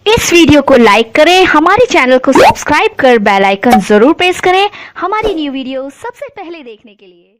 इस video को लाइक करें, हमारे चैनल को सब्सक्राइब कर बेल आइकन जरूर प्रेस करें हमारी न्यू वीडियो सबसे पहले देखने के लिए।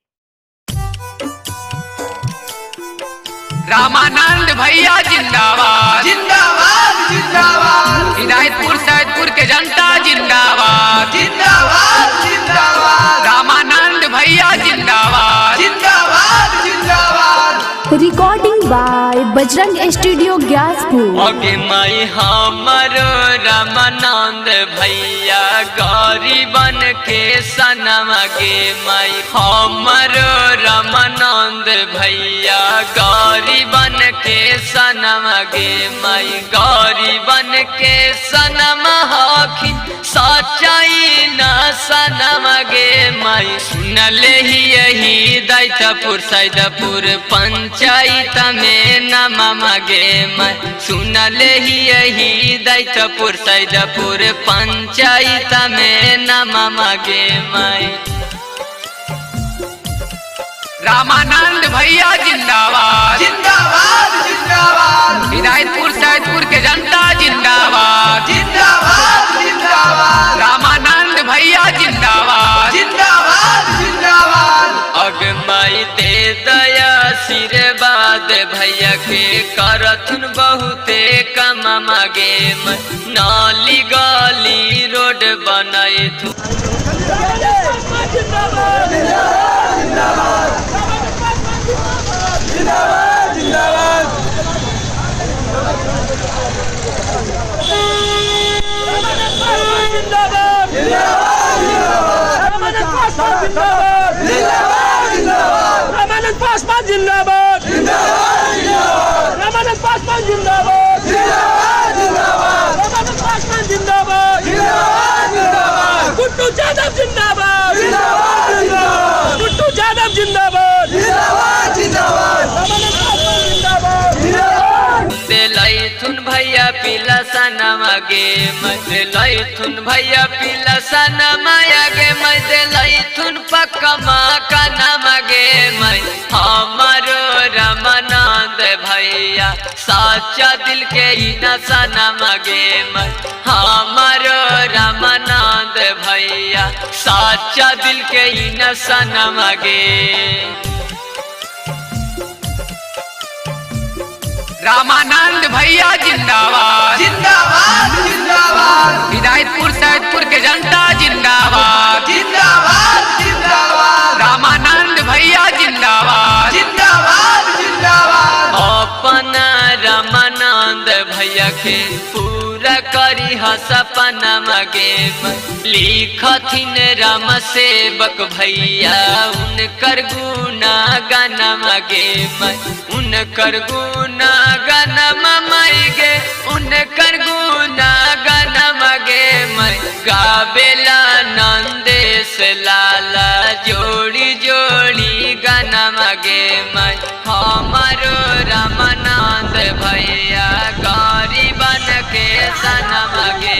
रामानंद भैया जिंदाबाद जिंदाबाद जिंदाबाद। हिदायतपुर सैदपुर के जनता जिंदाबाद जिंदाबाद जिंदाबाद। रामानंद भैया जिंदाबाद जिंदाबाद जिंदाबाद। Recording by Bajrang studio Gyaspur. अगे माई हमरो रामानंद भैया गरीबन के सनम गे माई हमरो रामानंद भैया गरीबन के सनम गे माई गरीबन के सनम हखिन सच्चाई न सनम गे माई सुनले ही यही दैतपुर सैदपुर पंचायत में नमम गे माई सुनले ही यही दैतपुर सैदपुर पंचायत में नमम गे माई। रामानंद भैया जिंदाबाद जिंदाबाद जिंदाबाद। हिदायतपुर सैदपुर के जनता जिंदाबाद जिंदाबाद जिंदाबाद। रामानंद भैया जिंदाबाद जिंदाबाद जिंदाबाद। अगमाई दे दया आशीर्वाद भैया के करथुन बहुते कम मागे नाली गली रोड बनाए थु। रामानंद पासवान जिंदाबाद। रामानंद पासवान जिंदाबाद। रामानंद पासवान जिंदाबाद। गुड्डू यादव जिंदाबाद। गुड्डू यादव जिंदाबाद। रामानंद पासवान जिंदाबाद। दिलैथुन भैया पिला सनमा गे दिलैथुन भैया पिला सनमा गे मैं दिलैथुन पक्का का नाम गे मैं हमारो रामानंद भैया साचा दिल के न सनम गे मैं हमारो रामानंद भैया साचा दिल के न सनम गे। रामानंद भैया जिंदाबाद जिंदाबाद जिंदाबाद। हिदायतपुर सैदपुर के जनता जिंदाबाद जिंदाबाद जिंदाबाद। रामानंद भैया जिंदाबाद जिंदाबाद जिंदाबाद। अपना रामानंद भैया के पूरा करी सपना मगे लिखथिन राम सेवक भैया उनकर गुना गाना मगे उनकर गुना गाना माई गे उनकर गुना गाना मगे गावेला नंदेश लाला जोड़ी जोड़ी गाना मगे हमारो रामानंद भैया गरीबन के सनम गे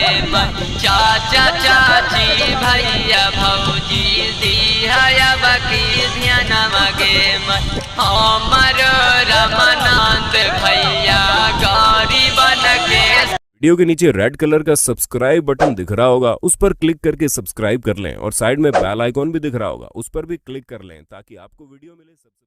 चाचा चाची भैया भौजी दिया बकी ध्यान मगे हमारो रामानंद भैया गरीबन के। वीडियो के नीचे रेड कलर का सब्सक्राइब बटन दिख रहा होगा, उस पर क्लिक करके सब्सक्राइब कर लें और साइड में बेल आइकॉन भी दिख रहा होगा, उस पर भी क्लिक कर लें ताकि आपको वीडियो मिले।